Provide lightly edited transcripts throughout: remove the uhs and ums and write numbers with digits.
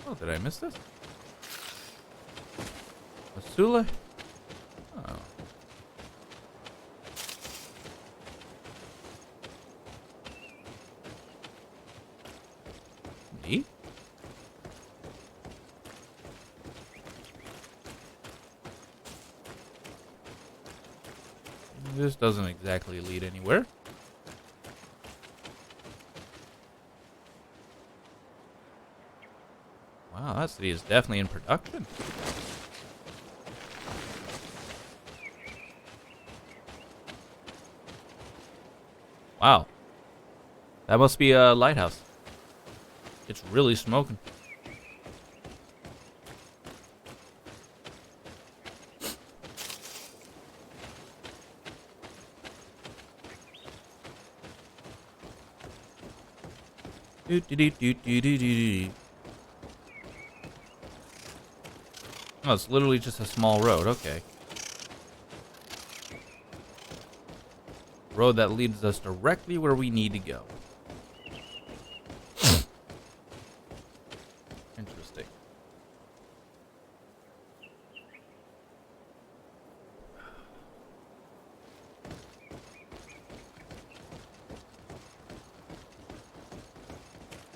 Oh, did I miss this? Masula? Oh. Neat. This doesn't exactly lead anywhere. Wow, that city is definitely in production. Wow. That must be a lighthouse. It's really smoking. Do, do, do, do, do, do, do. Oh, it's literally just a small road. Okay. Road that leads us directly where we need to go. Interesting.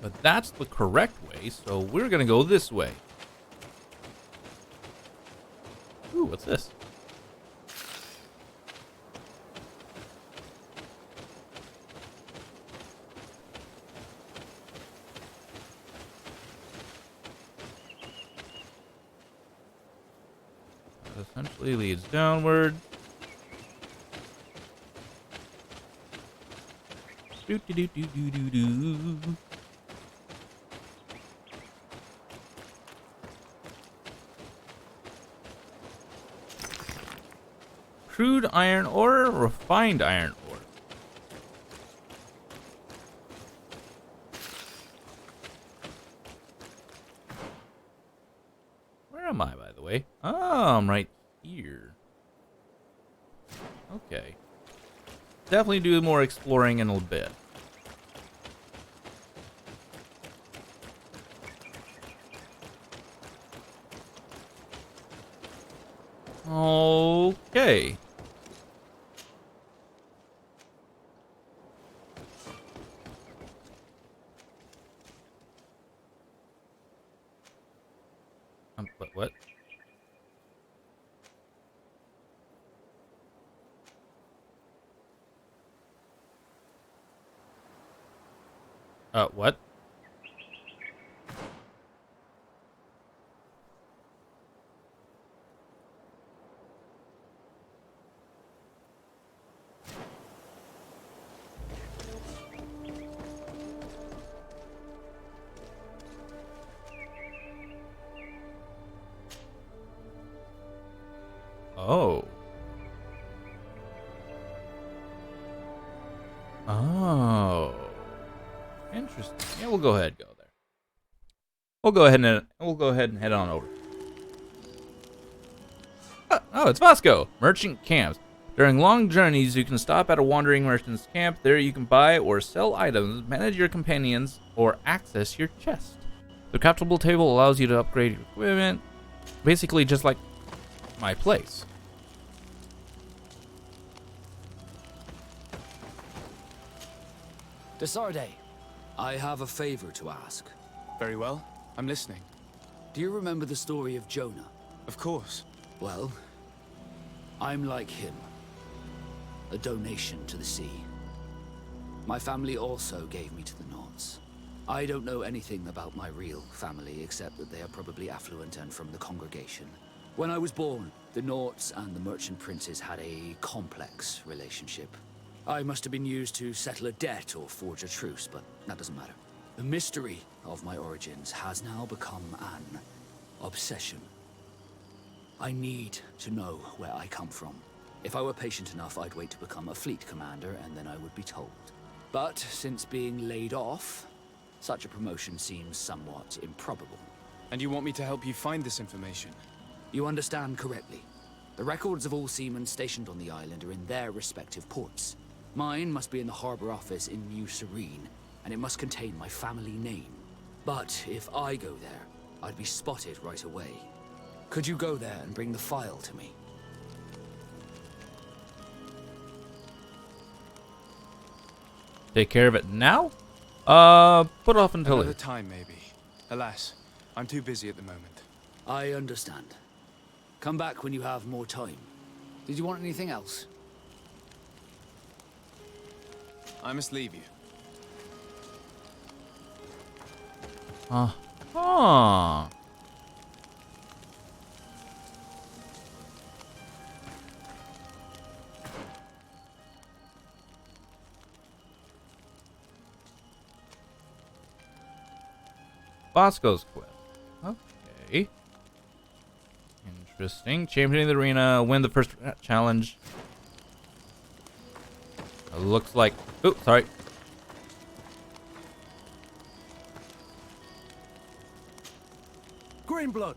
But that's the correct way, so we're gonna go this way. Ooh, what's this? That essentially leads downward. Do do do do do do do. Crude iron ore, refined iron ore. Where am I, by the way? Oh, I'm right here. Okay. Definitely do more exploring in a bit. Okay. What? What? Oh. Oh. Interesting. Yeah, we'll go ahead and go there. We'll go ahead and head on over. Oh, it's Vasco. Merchant camps. During long journeys, you can stop at a wandering merchant's camp. There you can buy or sell items, manage your companions, or access your chest. The craftable table allows you to upgrade your equipment. Basically just like my place. Desarde, I have a favor to ask. Very well. I'm listening. Do you remember the story of Jonah? Of course. Well, I'm like him. A donation to the sea. My family also gave me to the Nords. I don't know anything about my real family, except that they are probably affluent and from the congregation. When I was born, the Nords and the merchant princes had a complex relationship. I must have been used to settle a debt or forge a truce, but that doesn't matter. The mystery of my origins has now become an obsession. I need to know where I come from. If I were patient enough, I'd wait to become a fleet commander, and then I would be told. But since being laid off, such a promotion seems somewhat improbable. And you want me to help you find this information? You understand correctly. The records of all seamen stationed on the island are in their respective ports. Mine must be in the harbor office in New Serene, and it must contain my family name. But if I go there, I'd be spotted right away. Could you go there and bring the file to me? Take care of it now? Put off until Another later. time, maybe. Alas, I'm too busy at the moment. I understand. Come back when you have more time. Did you want anything else? I must leave you. Uh-huh. Bosco's quest. Okay. Interesting. Championing the arena. Win the first challenge. Looks like... Oops, sorry. Greenblood,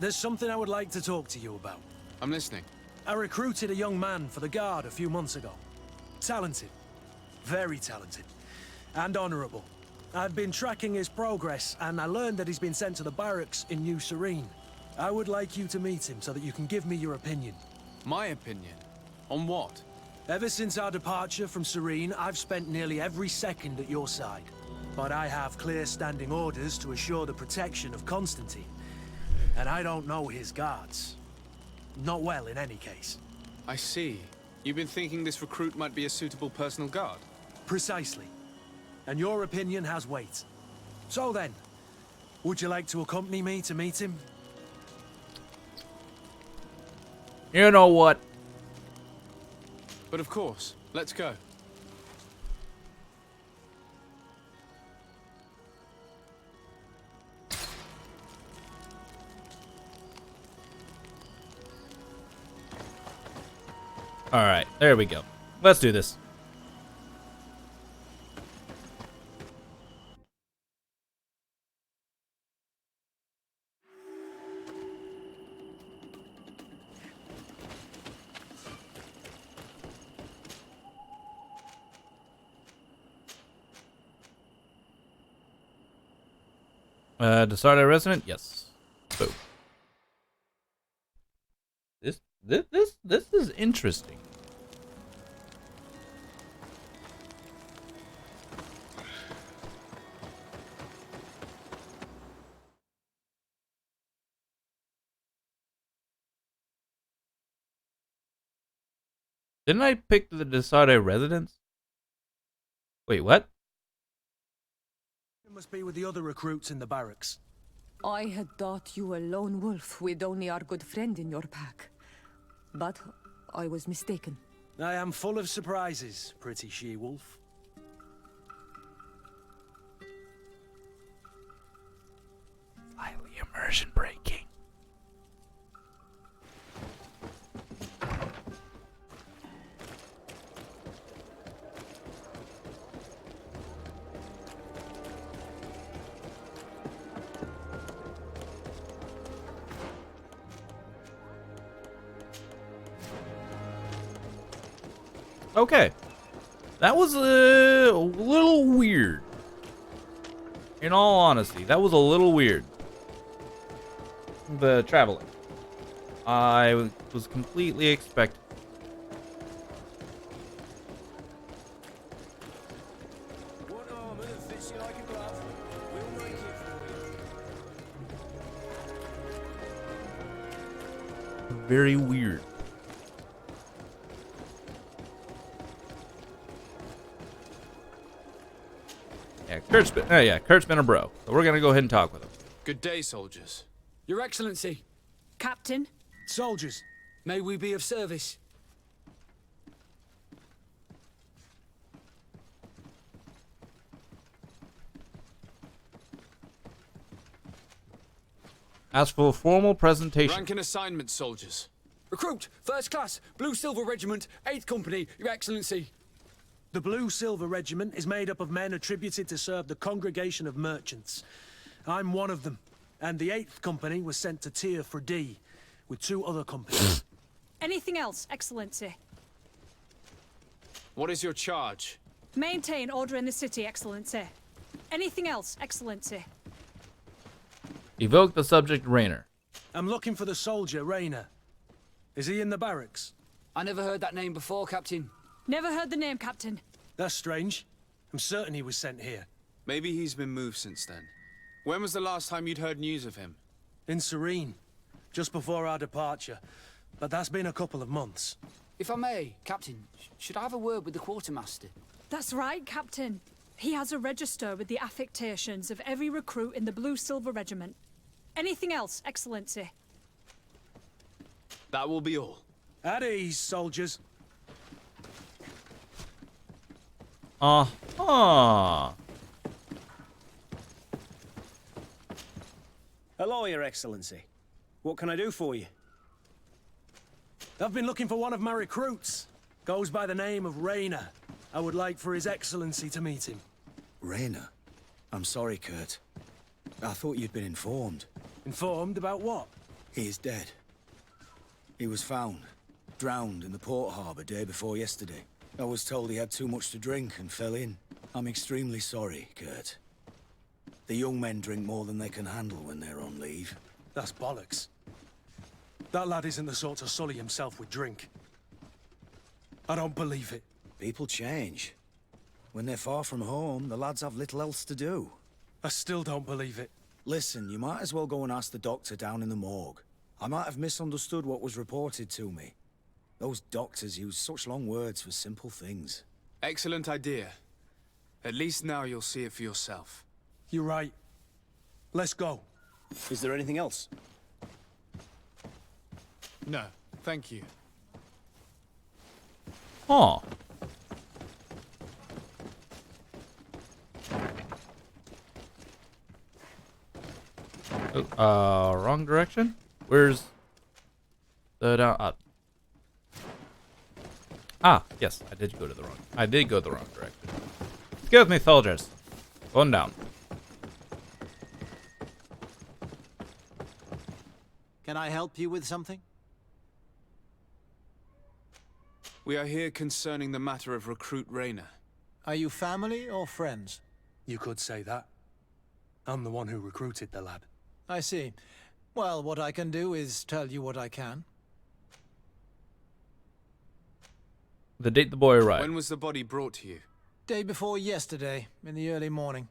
there's something I would like to talk to you about. I'm listening. I recruited a young man for the Guard a few months ago. Talented. Very talented. And honorable. I've been tracking his progress, and I learned that he's been sent to the barracks in New Serene. I would like you to meet him so that you can give me your opinion. My opinion? On what? Ever since our departure from Serene, I've spent nearly every second at your side. But I have clear standing orders to assure the protection of Constantine. And I don't know his guards. Not well, in any case. I see. You've been thinking this recruit might be a suitable personal guard? Precisely. And your opinion has weight. So then, would you like to accompany me to meet him? You know what? But of course, let's go. Alright, there we go. Let's do this. Decided resident? Yes. Boom. This is interesting. Didn't I pick the Decided residence? Wait, what? You must be with the other recruits in the barracks. I had thought you a lone wolf with only our good friend in your pack. But I was mistaken. I am full of surprises, pretty she-wolf. Slightly immersion breaking. Okay. That was a little weird. In all honesty, that was a little weird. The traveling. I was completely expecting. Very weird. Kurt's been a bro. So we're gonna go ahead and talk with him. Good day, soldiers. Your Excellency, Captain? Soldiers, may we be of service? Ask for a formal presentation. Rank and assignment, soldiers. Recruit, first class, Blue Silver Regiment, 8th Company, Your Excellency. the Blue Silver Regiment is made up of men attributed to serve the Congregation of Merchants. I'm one of them, and the 8th Company was sent to Tier for D, with 2 other companies. Anything else, Excellency? What is your charge? Maintain order in the city, Excellency. Anything else, Excellency? Evoke the subject Rainer. I'm looking for the soldier, Rayner. Is he in the barracks? I never heard that name before, Captain. Never heard the name, Captain. That's strange. I'm certain he was sent here. Maybe he's been moved since then. When was the last time you'd heard news of him? In Serene. Just before our departure. But that's been a couple of months. If I may, Captain, should I have a word with the quartermaster? That's right, Captain. He has a register with the affectations of every recruit in the Blue-Silver Regiment. Anything else, Excellency? That will be all. At ease, soldiers. Uh-huh. Hello, Your Excellency. What can I do for you? I've been looking for one of my recruits. Goes by the name of Rayner. I would like for His Excellency to meet him. Rayner? I'm sorry, Kurt. I thought you'd been informed. Informed about what? He is dead. He was found, drowned in the port harbour day before yesterday. I was told he had too much to drink and fell in. I'm extremely sorry, Kurt. The young men drink more than they can handle when they're on leave. That's bollocks. That lad isn't the sort to sully himself with drink. I don't believe it. People change. When they're far from home, the lads have little else to do. I still don't believe it. Listen, you might as well go and ask the doctor down in the morgue. I might have misunderstood what was reported to me. Those doctors use such long words for simple things. Excellent idea. At least now you'll see it for yourself. You're right. Let's go. Is there anything else? No, thank you. Huh. Wrong direction? Where's the down? Yes, I did go the wrong direction. Excuse me, soldiers. Going down. Can I help you with something? We are here concerning the matter of recruit Rayner. Are you family or friends? You could say that. I'm the one who recruited the lad. I see. Well, what I can do is tell you what I can. The date the boy arrived. When was the body brought to you? Day before yesterday, in the early morning.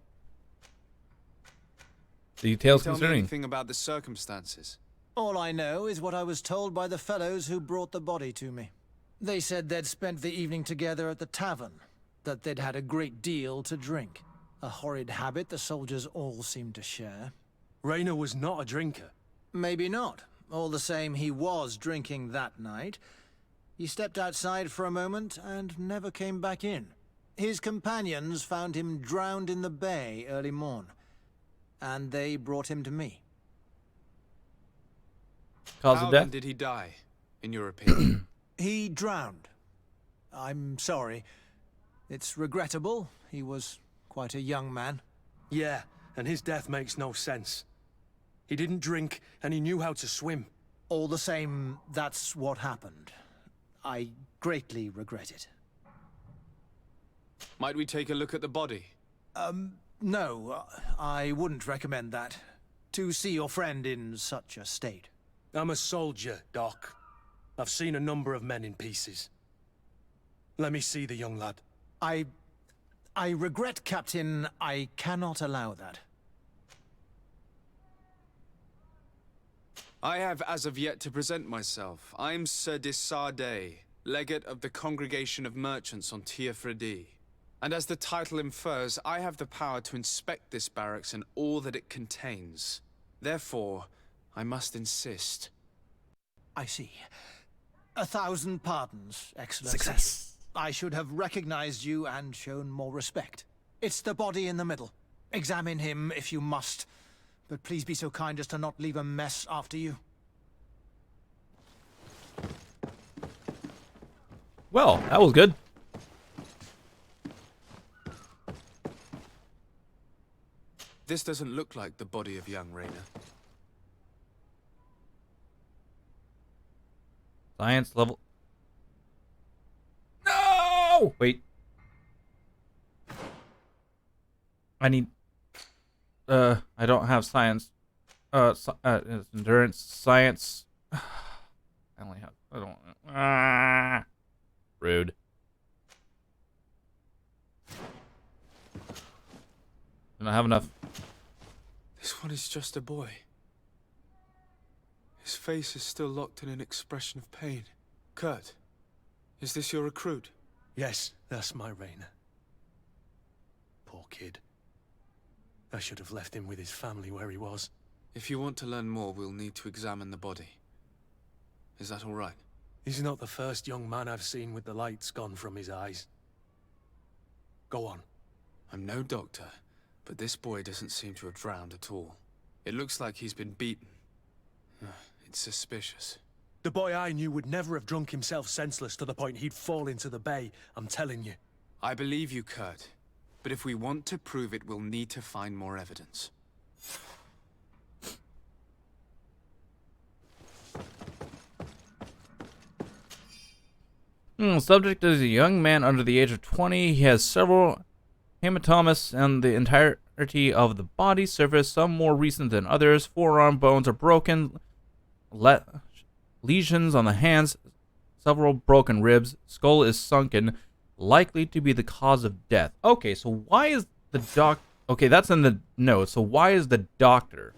Details Tell me concerning. anything about the circumstances. All I know is what I was told by the fellows who brought the body to me. They said they'd spent the evening together at the tavern, that they'd had a great deal to drink. A horrid habit the soldiers all seemed to share. Rayner was not a drinker. Maybe not. All the same, he was drinking that night. He stepped outside for a moment and never came back in. His companions found him drowned in the bay early morn, and they brought him to me. Cause How of then death? did he die, in your opinion? He drowned. I'm sorry. It's regrettable. He was quite a young man. Yeah, and his death makes no sense. He didn't drink, and he knew how to swim. All the same, that's what happened. I greatly regret it. Might we take a look at the body? No, I wouldn't recommend that. To see your friend in such a state. I'm a soldier, Doc. I've seen a number of men in pieces. Let me see the young lad. I regret, Captain. I cannot allow that. I have as of yet to present myself. I'm Sir Desardet, legate of the Congregation of Merchants on Tir Fredi. And as the title infers, I have the power to inspect this barracks and all that it contains. Therefore, I must insist. I see. 1,000 pardons, Excellency. Success. I should have recognized you and shown more respect. It's the body in the middle. Examine him if you must, but please be so kind as to not leave a mess after you. Well, that was good. This doesn't look like the body of young Rayner. Science level. No! Wait. I need. I don't have science endurance, science. I only have. I don't. Rude. I don't have enough. This one is just a boy. His face is still locked in an expression of pain. Kurt, is this your recruit? Yes, that's my Rainer. Poor kid. I should have left him with his family where he was. If you want to learn more, we'll need to examine the body. Is that all right? He's not the first young man I've seen with the lights gone from his eyes. Go on. I'm no doctor, but this boy doesn't seem to have drowned at all. It looks like he's been beaten. It's suspicious. The boy I knew would never have drunk himself senseless to the point he'd fall into the bay, I'm telling you. I believe you, Kurt. But if we want to prove it, we'll need to find more evidence. Subject is a young man under the age of 20. He has several hematomas on the entirety of the body surface, some more recent than others. Forearm bones are broken. Lesions on the hands, several broken ribs. Skull is sunken, likely to be the cause of death. Okay, so why is the Okay, that's in the note. So why is the doctor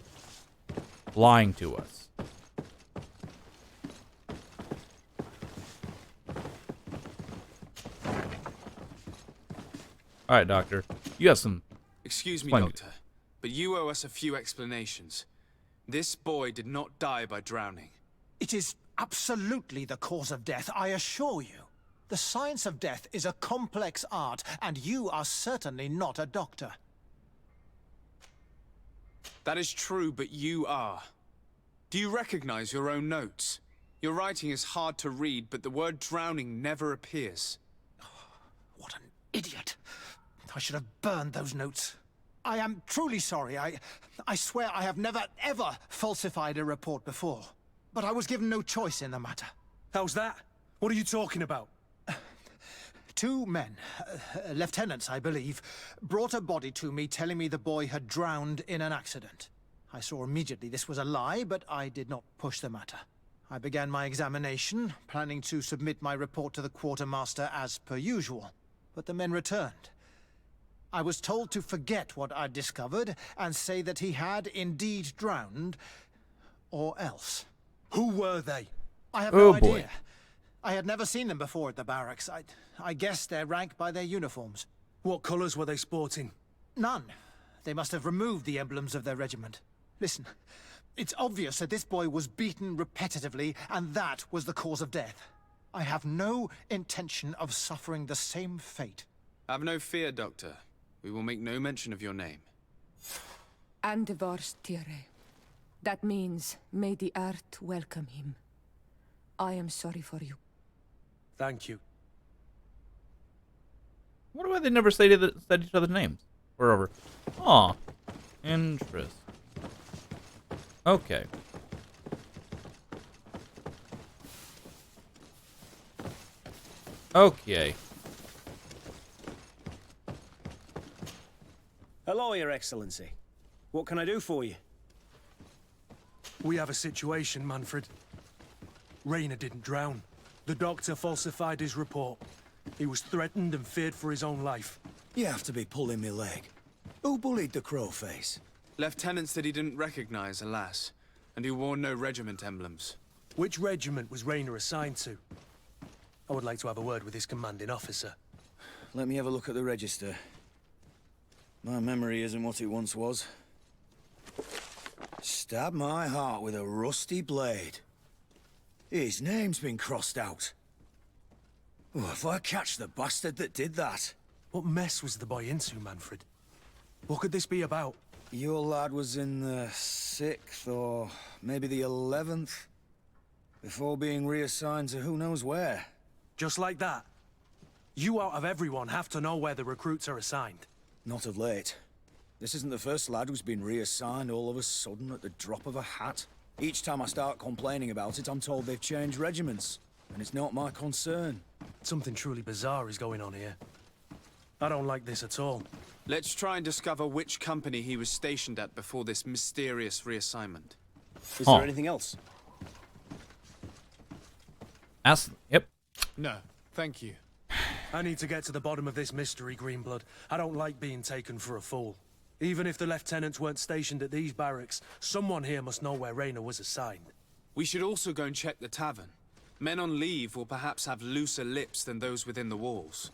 lying to us? All right, doctor. You have some... Excuse me, Explain. Doctor, but you owe us a few explanations. This boy did not die by drowning. It is absolutely the cause of death, I assure you. The science of death is a complex art, and you are certainly not a doctor. That is true, but you are. Do you recognize your own notes? Your writing is hard to read, but the word drowning never appears. What an idiot. I should have burned those notes. I am truly sorry. I swear I have never, ever falsified a report before. But I was given no choice in the matter. How's that? What are you talking about? Two men, lieutenants I believe, brought a body to me telling me the boy had drowned in an accident. I saw immediately this was a lie, but I did not push the matter. I began my examination, planning to submit my report to the quartermaster as per usual. But the men returned. I was told to forget what I'd discovered and say that he had indeed drowned, or else. Who were they? I have no Oh, boy. idea. I had never seen them before at the barracks. I guessed their rank by their uniforms. What colours were they sporting? None. They must have removed the emblems of their regiment. Listen, it's obvious that this boy was beaten repetitively, and that was the cause of death. I have no intention of suffering the same fate. Have no fear, Doctor. We will make no mention of your name. Andevars Tire. That means, may the earth welcome him. I am sorry for you. Thank you. I wonder why they never said each other's names. Wherever. Aw. Interest. Okay. Okay. Hello, Your Excellency. What can I do for you? We have a situation, Manfred. Rainer didn't drown. The doctor falsified his report. He was threatened and feared for his own life. You have to be pulling me leg. Who bullied the crowface? Lieutenants that he didn't recognize, alas, and who wore no regiment emblems. Which regiment was Rainer assigned to? I would like to have a word with his commanding officer. Let me have a look at the register. My memory isn't what it once was. Stab my heart with a rusty blade. His name's been crossed out. Oh, if I catch the bastard that did that. What mess was the boy into, Manfred? What could this be about? Your lad was in the 6th or maybe the 11th, before being reassigned to who knows where. Just like that? You out of everyone have to know where the recruits are assigned. Not of late. This isn't the first lad who's been reassigned all of a sudden at the drop of a hat. Each time I start complaining about it, I'm told they've changed regiments, and it's not my concern. Something truly bizarre is going on here. I don't like this at all. Let's try and discover which company he was stationed at before this mysterious reassignment. Is Huh. there anything else? Yep. No, thank you. I need to get to the bottom of this mystery, Greenblood. I don't like being taken for a fool. Even if the lieutenants weren't stationed at these barracks, someone here must know where Raina was assigned. We should also go and check the tavern. Men on leave will perhaps have looser lips than those within the walls.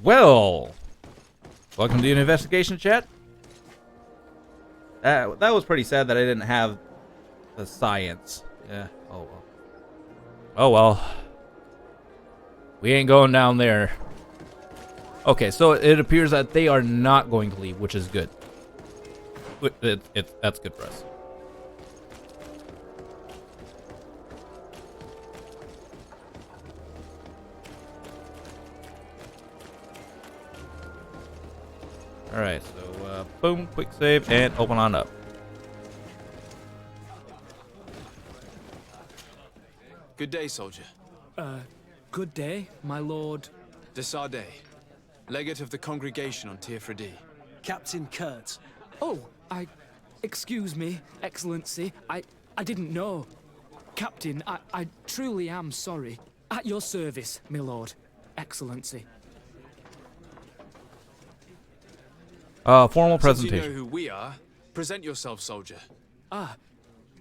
Well, welcome to an investigation chat. That was pretty sad that I didn't have the science. Yeah. Oh well. Oh well. We ain't going down there. Okay, so it appears that they are not going to leave, which is good. That's good for us. Alright, so boom, quick save, and open on up. Good day, soldier. Good day, my lord. De Sardet, legate of the congregation on Teofredi. Captain Kurt. Oh, excuse me, Excellency. I didn't know. Captain, I truly am sorry. At your service, my lord. Excellency. Formal Since you presentation. know who we are, present yourself, soldier.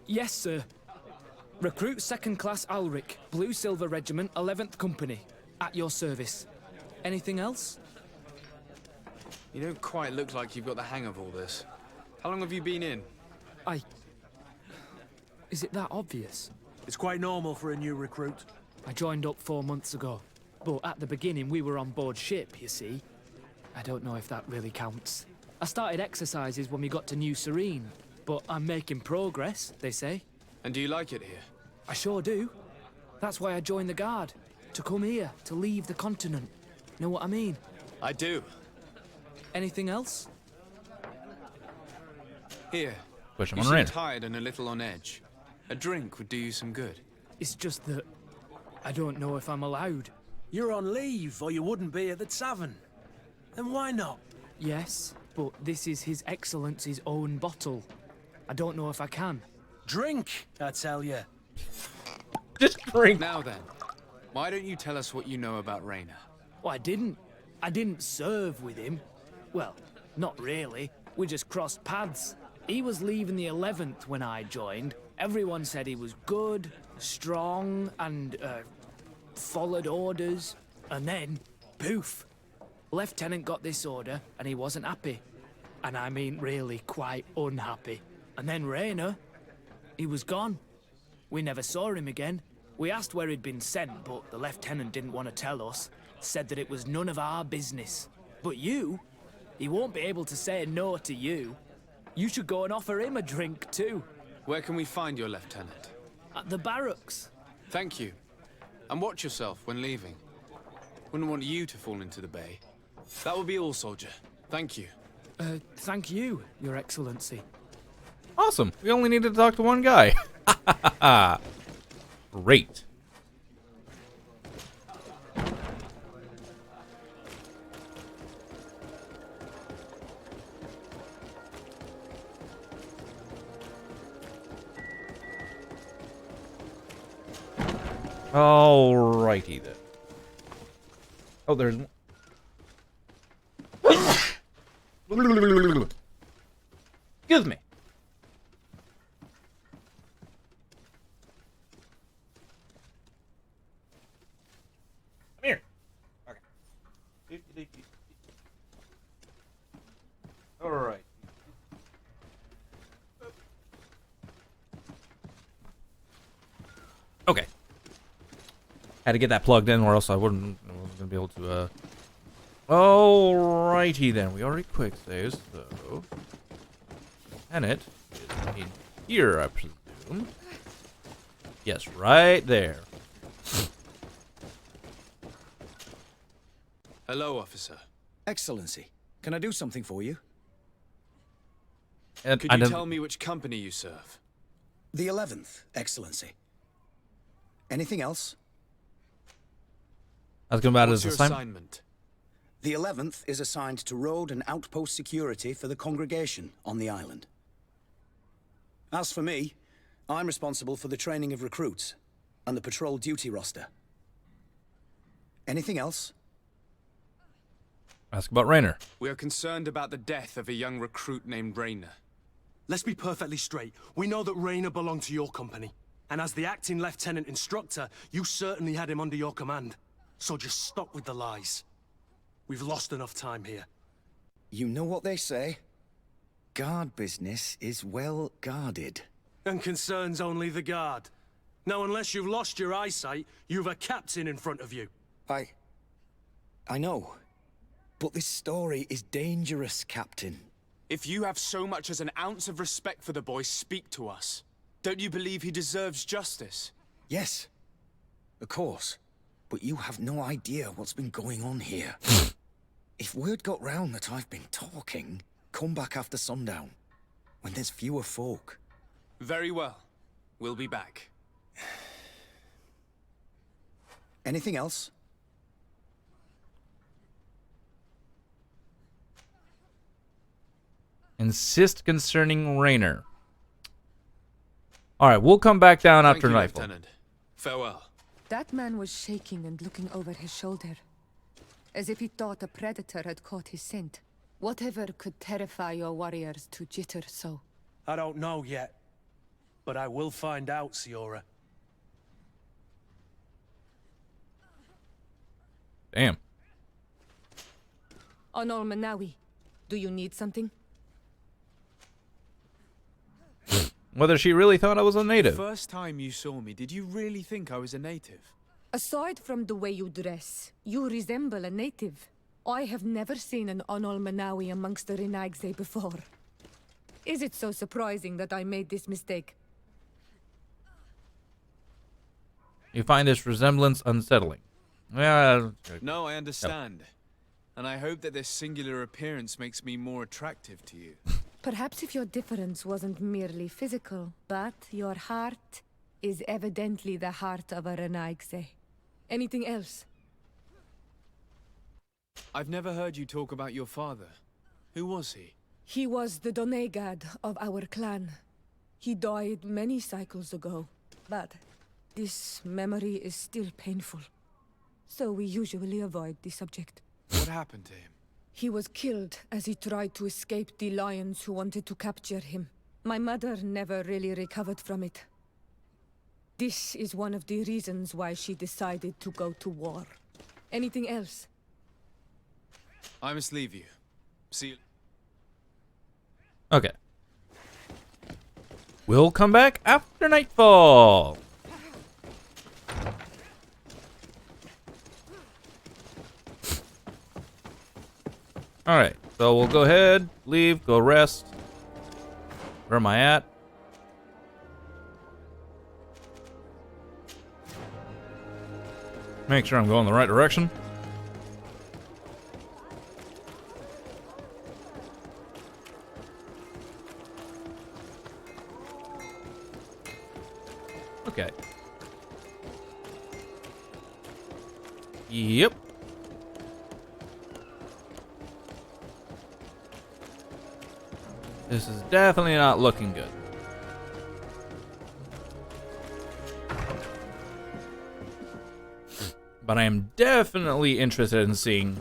Yes, sir. Recruit 2nd Class Alric, Blue Silver Regiment, 11th Company. At your service. Anything else? You don't quite look like you've got the hang of all this. How long have you been in? Is it that obvious? It's quite normal for a new recruit. I joined up 4 months ago. But at the beginning, we were on board ship, you see. I don't know if that really counts. I started exercises when we got to New Serene. But I'm making progress, they say. And do you like it here? I sure do. That's why I joined the Guard. To come here, to leave the continent. Know what I mean? I do. Anything else? Here. Push him You on seem in. tired and a little on edge. A drink would do you some good. It's just that I don't know if I'm allowed. You're on leave, or you wouldn't be at the tavern. Then why not? Yes, but this is His Excellency's own bottle. I don't know if I can. Drink, I tell you. Just drink. Now then, why don't you tell us what you know about Raina? Well, I didn't serve with him. Well, not really. We just crossed paths. He was leaving the 11th when I joined. Everyone said he was good, strong, and, followed orders. And then, poof. Lieutenant got this order, and he wasn't happy. And I mean really quite unhappy. And then Raina, he was gone. We never saw him again. We asked where he'd been sent, but the lieutenant didn't want to tell us. Said that it was none of our business. But you, he won't be able to say no to you. You should go and offer him a drink too. Where can we find your lieutenant? At the barracks. Thank you. And watch yourself when leaving. Wouldn't want you to fall into the bay. That will be all, soldier. Thank you. Thank you, Your Excellency. Awesome. We only needed to talk to one guy. Great. Alrighty then. Oh, there's one. Excuse me. Come here. Okay. All right. Okay. Had to get that plugged in, or else I wasn't gonna be able to. Alrighty then. We already quick saves, so. And it is in here, I presume. Yes, right there. Hello, officer. Excellency, can I do something for you? And Could you tell me which company you serve? The 11th, Excellency. Anything else? Asking about What's his your assignment. assignment? The 11th is assigned to road and outpost security for the congregation on the island. As for me, I'm responsible for the training of recruits and the patrol duty roster. Anything else? Ask about Raynor. We are concerned about the death of a young recruit named Raynor. Let's be perfectly straight. We know that Raynor belonged to your company. And as the acting lieutenant instructor, you certainly had him under your command. So just stop with the lies. We've lost enough time here. You know what they say? Guard business is well guarded. And concerns only the guard. Now, unless you've lost your eyesight, you've a captain in front of you. I know. But this story is dangerous, Captain. If you have so much as an ounce of respect for the boy, speak to us. Don't you believe he deserves justice? Yes, of course. But you have no idea what's been going on here. If word got round that I've been talking, come back after sundown, when there's fewer folk. Very well. We'll be back. Anything else? Insist concerning Raynor. Alright, we'll come back down Thank after you, nightfall. Lieutenant. Farewell. That man was shaking and looking over his shoulder, as if he thought a predator had caught his scent. Whatever could terrify your warriors to jitter so? I don't know yet. But I will find out, Siora. Damn. Onol Manawi, do you need something? Whether she really thought I was a native. First time you saw me, did you really think I was a native? Aside from the way you dress, you resemble a native. I have never seen an Onol Manawi amongst the Renaigse before. Is it so surprising that I made this mistake? You find this resemblance unsettling. Well, No, I understand. And I hope that this singular appearance makes me more attractive to you. Perhaps if your difference wasn't merely physical, but your heart is evidently the heart of a Renaigse. Anything else? I've never heard you talk about your father. Who was he? He was the Donegad of our clan. He died many cycles ago, but this memory is still painful. So we usually avoid the subject. What happened to him? He was killed as he tried to escape the lions who wanted to capture him. My mother never really recovered from it. This is one of the reasons why she decided to go to war. Anything else? I must leave you. See you. okay. We'll come back after nightfall. Alright, so we'll go ahead, leave, go rest. Where am I at? Make sure I'm going the right direction. Okay. Yep. This is definitely not looking good. But I am definitely interested in seeing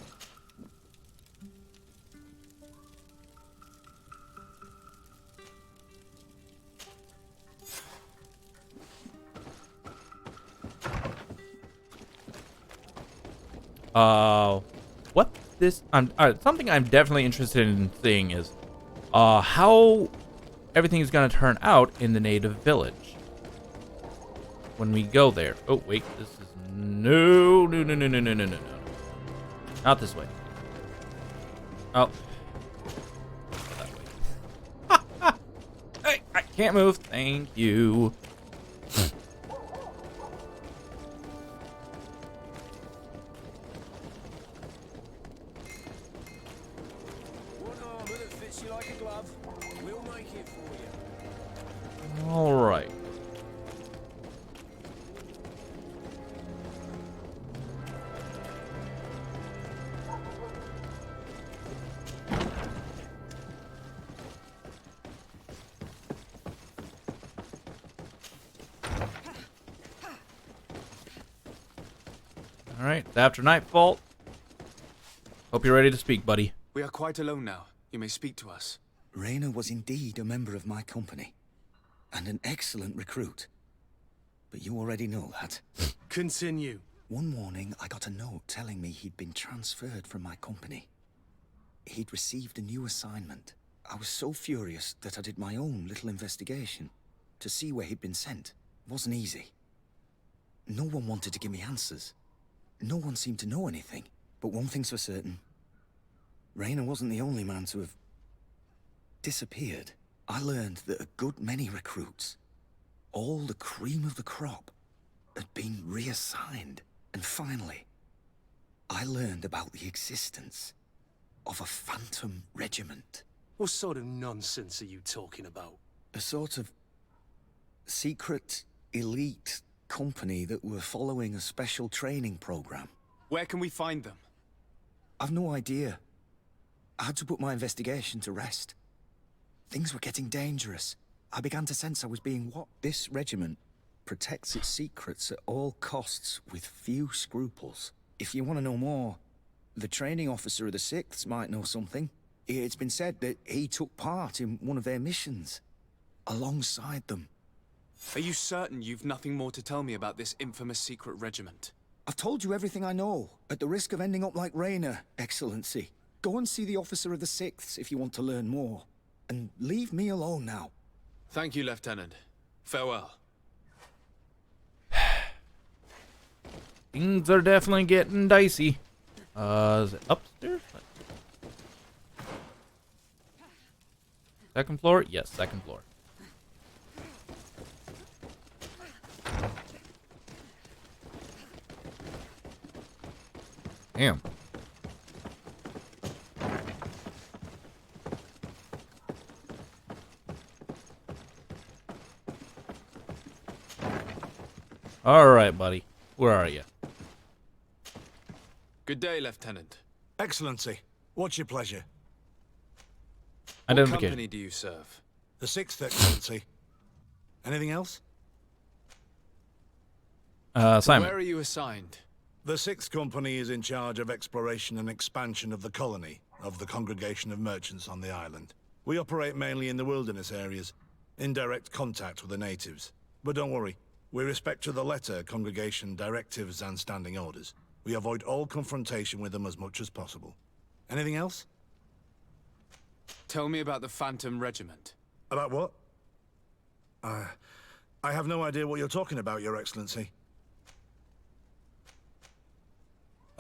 what this something I'm definitely interested in seeing is how everything is going to turn out in the native village when we go there. Oh wait, this is no. Not this way. Oh. That way. Hey, I can't move. Thank you. All right. Alright, it's after nightfall. Hope you're ready to speak, buddy. We are quite alone now. You may speak to us. Raina was indeed a member of my company, and an excellent recruit. But you already know that. Continue. One morning, I got a note telling me he'd been transferred from my company. He'd received a new assignment. I was so furious that I did my own little investigation to see where he'd been sent. It wasn't easy. No one wanted to give me answers. No one seemed to know anything. But one thing's for certain. Raina wasn't the only man to have disappeared. I learned that a good many recruits, all the cream of the crop, had been reassigned. And finally, I learned about the existence of a phantom regiment. What sort of nonsense are you talking about? A sort of secret, elite company that were following a special training program. Where can we find them? I've no idea. I had to put my investigation to rest. Things were getting dangerous. I began to sense I was being watched. This regiment protects its secrets at all costs with few scruples. If you want to know more, the training officer of the 6th might know something. It's been said that he took part in one of their missions, alongside them. Are you certain you've nothing more to tell me about this infamous secret regiment? I've told you everything I know, at the risk of ending up like Raina, Excellency. Go and see the officer of the 6th if you want to learn more. And leave me alone now. Thank you, Lieutenant. Farewell. Things are definitely getting dicey. Is it upstairs? Second floor? Yes, second floor. Damn. All right, buddy. Where are you? Good day, Lieutenant. Excellency, what's your pleasure? What Identification. company do you serve? The 6th, Excellency. Anything else? Simon. Where are you assigned? The 6th Company is in charge of exploration and expansion of the colony of the Congregation of Merchants on the island. We operate mainly in the wilderness areas, in direct contact with the natives. But don't worry, we respect to the letter Congregation directives and standing orders. We avoid all confrontation with them as much as possible. Anything else? Tell me about the Phantom Regiment. About what? I have no idea what you're talking about, Your Excellency.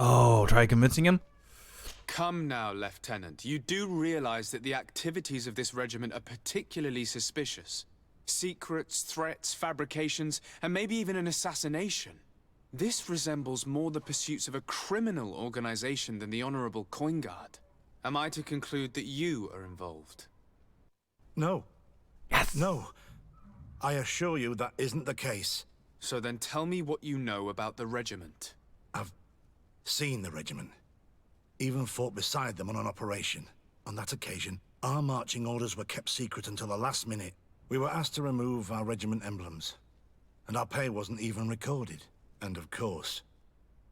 Oh, try convincing him? Come now, Lieutenant. You do realize that the activities of this regiment are particularly suspicious. Secrets, threats, fabrications, and maybe even an assassination. This resembles more the pursuits of a criminal organization than the Honorable Coin Guard. Am I to conclude that you are involved? No. Yes. No. I assure you that isn't the case. So then tell me what you know about the regiment. I've seen the regiment. Even fought beside them on an operation. On that occasion, our marching orders were kept secret until the last minute. We were asked to remove our regiment emblems, and our pay wasn't even recorded. And of course,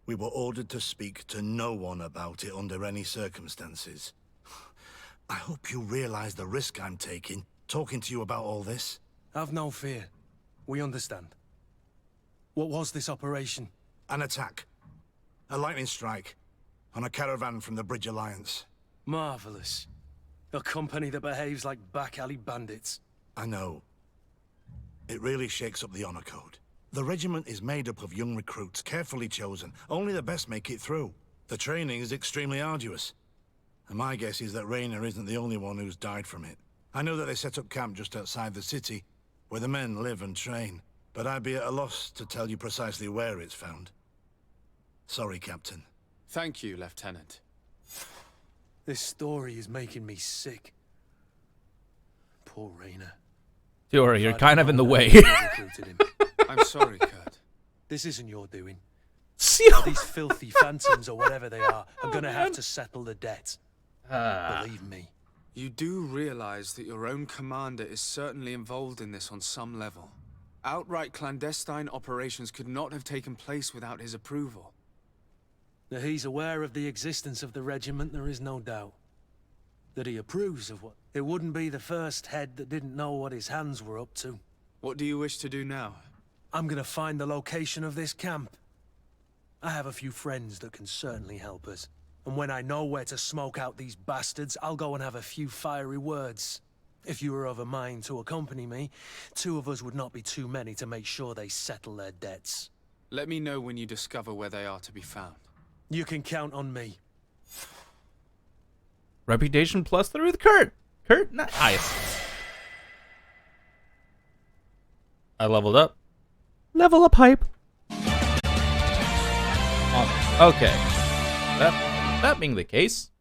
we were ordered to speak to no one about it under any circumstances. I hope you realize the risk I'm taking, talking to you about all this. Have no fear. We understand. What was this operation? An attack. A lightning strike. On a caravan from the Bridge Alliance. Marvelous. A company that behaves like back-alley bandits. I know. It really shakes up the honor code. The regiment is made up of young recruits, carefully chosen. Only the best make it through. The training is extremely arduous. And my guess is that Raina isn't the only one who's died from it. I know that they set up camp just outside the city, where the men live and train. But I'd be at a loss to tell you precisely where it's found. Sorry, Captain. Thank you, Lieutenant. This story is making me sick. Poor Raina. Fiora, you're kind of in the way. Recruited him. I'm sorry, Kurt. This isn't your doing. Seal. These filthy phantoms, or whatever they are gonna have to settle the debt. Believe me. You do realize that your own commander is certainly involved in this on some level. Outright clandestine operations could not have taken place without his approval. That he's aware of the existence of the regiment, there is no doubt. That he approves of what... It wouldn't be the first head that didn't know what his hands were up to. What do you wish to do now? I'm gonna find the location of this camp. I have a few friends that can certainly help us. And when I know where to smoke out these bastards, I'll go and have a few fiery words. If you were of a mind to accompany me, 2 of us would not be too many to make sure they settle their debts. Let me know when you discover where they are to be found. You can count on me. Reputation +3 with Kurt. Kurt, nice. I leveled up. Level up hype. Okay. That being the case,